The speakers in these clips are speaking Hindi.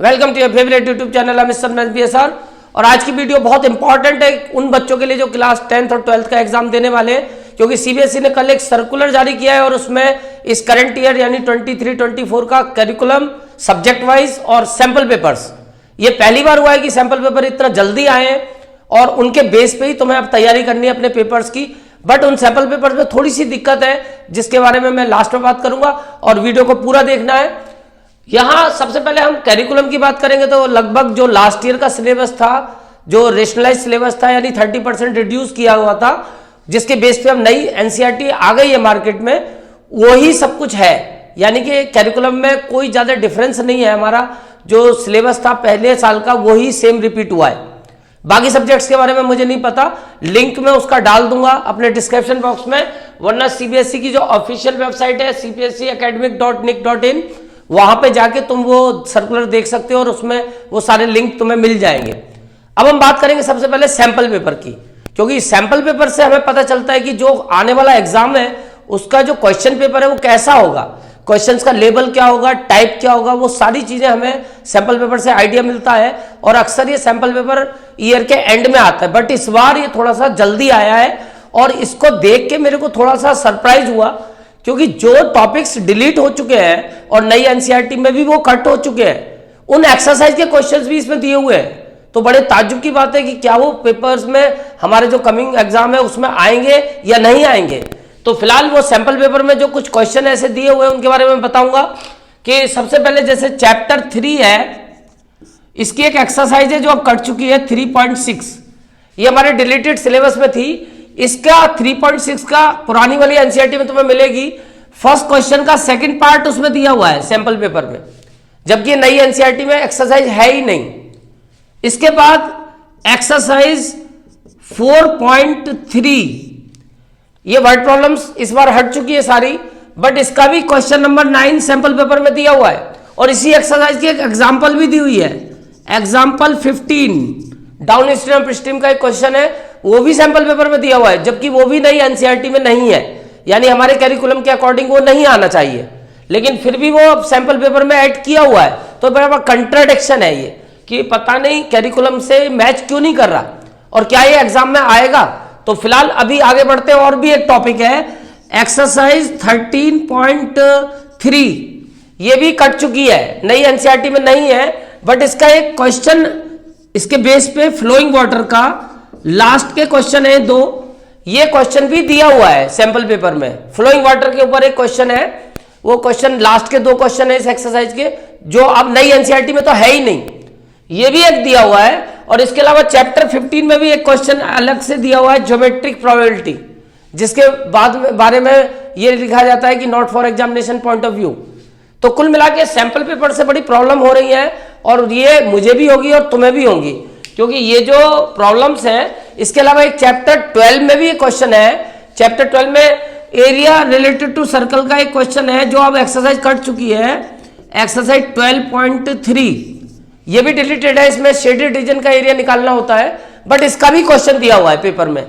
Welcome to your favourite YouTube channel MR और आज की वीडियो बहुत इंपॉर्टेंट है उन बच्चों के लिए जो क्लास 10th और 12th का एग्जाम देने वाले हैं, क्योंकि सीबीएसई ने कल एक सर्कुलर जारी किया है और उसमें इस करंट ईयर यानी 23-24 का करिकुलम सब्जेक्ट वाइज और सैंपल पेपर्स, ये पहली बार हुआ है कि सैंपल पेपर इतना जल्दी आए हैं और उनके बेस पे ही तुम्हें अब तैयारी करनी है अपने पेपर्स की। बट उन सैंपल पेपर्स में थोड़ी सी दिक्कत है जिसके बारे में मैं लास्ट में बात करूंगा और वीडियो को पूरा देखना है। यहां सबसे पहले हम कैरिकुलम की बात करेंगे तो लगभग जो लास्ट ईयर का सिलेबस था, जो रेशनलाइज सिलेबस था यानी 30% रिड्यूस किया हुआ था, जिसके बेस पे अब नई एनसीईआरटी आ गई है मार्केट में, वही सब कुछ है। यानी कि कैरिकुलम में कोई ज्यादा डिफरेंस नहीं है, हमारा जो सिलेबस था पहले साल का वही सेम रिपीट हुआ है। बाकी सब्जेक्ट्स के बारे में मुझे नहीं पता, लिंक में उसका डाल दूंगा अपने डिस्क्रिप्शन बॉक्स में, वरना सीबीएसई की जो ऑफिशियल वेबसाइट है cbseacademic.nic.in, वहां पे जाके तुम वो सर्कुलर देख सकते हो और उसमें वो सारे लिंक तुम्हें मिल जाएंगे। अब हम बात करेंगे सबसे पहले सैंपल पेपर की, क्योंकि सैंपल पेपर से हमें पता चलता है कि जो आने वाला एग्जाम है उसका जो क्वेश्चन पेपर है वो कैसा होगा, क्वेश्चंस का लेवल क्या होगा, टाइप क्या होगा, वो सारी चीजें हमें सैंपल पेपर से आइडिया मिलता है। और अक्सर ये सैंपल पेपर ईयर के एंड में आता है, बट इस बार ये थोड़ा सा जल्दी आया है और इसको देख के मेरे को थोड़ा सा सरप्राइज हुआ, क्योंकि जो टॉपिक्स डिलीट हो चुके हैं और नई एनसीईआरटी में भी वो कट हो चुके हैं, उन एक्सरसाइज के क्वेश्चंस भी इसमें दिए हुए हैं। तो बड़े ताज्जुब की बात है कि क्या वो पेपर्स में हमारे जो कमिंग एग्जाम है उसमें आएंगे या नहीं आएंगे। तो फिलहाल वो सैंपल पेपर में जो कुछ क्वेश्चन ऐसे दिए हुए हैं उनके बारे में बताऊंगा। कि सबसे पहले जैसे चैप्टर 3 है, इसकी एक एक्सरसाइज है जो अब कट चुकी है 3.6, ये हमारे डिलीटेड सिलेबस में थी। इसका 3.6 का पुरानी वाली एनसीईआरटी में तुम्हें मिलेगी, फर्स्ट क्वेश्चन का सेकंड पार्ट उसमें दिया हुआ है सैंपल पेपर में, जबकि नई एनसीईआरटी में एक्सरसाइज है ही नहीं। इसके बाद एक्सरसाइज 4.3, ये वर्ड प्रॉब्लम्स इस बार हट चुकी है सारी, बट इसका भी क्वेश्चन नंबर 9 सैंपल पेपर में दिया हुआ है और इसी एक्सरसाइज की एक एग्जांपल भी दी हुई है, example 15 down stream up stream का एक क्वेश्चन है, वो भी सैंपल पेपर में दिया हुआ है, जबकि वो भी नई एनसीईआरटी में नहीं है, यानी हमारे कैरिकुलम के अकॉर्डिंग वो नहीं आना चाहिए, लेकिन फिर भी वो सैंपल पेपर में ऐड किया हुआ है। तो बड़ा कंट्राडिक्शन है ये कि पता नहीं कैरिकुलम से मैच क्यों नहीं कर रहा और क्या ये एग्जाम में आएगा। तो फिलहाल अभी आगे बढ़ते हैं, और भी एक टॉपिक है एक्सरसाइज 13.3, ये भी कट चुकी है, नई एनसीईआरटी में नहीं है, बट इसका एक क्वेश्चन इसके बेस पे फ्लोइंग वाटर का लास्ट के क्वेश्चन है 2, ये क्वेश्चन भी दिया हुआ है सैंपल पेपर में। फ्लोइंग वाटर के ऊपर एक क्वेश्चन है, वो क्वेश्चन लास्ट के 2 क्वेश्चन है इस एक्सरसाइज के, जो अब नई एनसीईआरटी में तो है ही नहीं, ये भी एक दिया हुआ है। और इसके अलावा चैप्टर 15 में भी एक क्वेश्चन अलग से दिया हुआ है, ज्योमेट्रिक प्रोबेबिलिटी, जिसके बारे में ये लिखा जाता है कि not for examination point of view. तो कुल मिला के सैंपल पेपर से बड़ी प्रॉब्लम हो रही है और ये मुझे भी होगी और तुम्हें भी होगी, क्योंकि ये जो प्रॉब्लम्स हैं, इसके अलावा एक चैप्टर 12 में भी एक क्वेश्चन है, चैप्टर 12 में एरिया रिलेटेड टू सर्कल का एक क्वेश्चन है जो अब एक्सरसाइज कट चुकी है, एक्सरसाइज 12.3, ये भी डिलीटेड है, इसमें शेडेड रीजन का एरिया निकालना होता है, बट इसका भी क्वेश्चन दिया हुआ है पेपर में।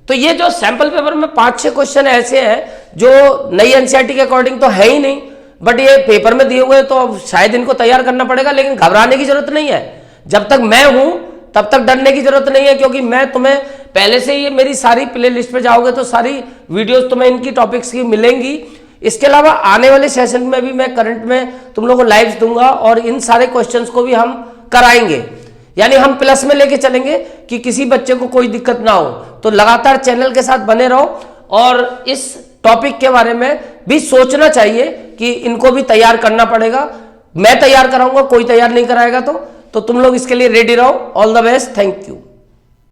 तो ये जो सैंपल पेपर में 5-6 क्वेश्चन ऐसे हैं जो नई एनसीईआरटी के अकॉर्डिंग तो है ही नहीं, बट ये पेपर में दिए हुए हैं, तो अब शायद इनको तैयार करना पड़ेगा। लेकिन घबराने की जरूरत नहीं है, जब तक मैं हूं तब तक डरने की जरूरत नहीं है, क्योंकि मैं तुम्हें पहले से ही मेरी सारी प्ले लिस्ट पे जाओगे तो सारी वीडियोस तुम्हें इनकी टॉपिक्स की मिलेंगी। इसके अलावा आने वाले सेशन में भी मैं करंट में तुम लोगों को लाइव्स दूंगा और इन सारे क्वेश्चंस को भी हम कराएंगे, यानी हम प्लस में लेके चलेंगे कि किसी बच्चे को कोई दिक्कत ना हो। तो लगातार चैनल के साथ बने रहो और इस टॉपिक के बारे में भी सोचना चाहिए कि इनको भी तैयार करना पड़ेगा। मैं तैयार कराऊंगा, कोई तैयार नहीं कराएगा तो तुम लोग इसके लिए रेडी रहो। All the best, thank you.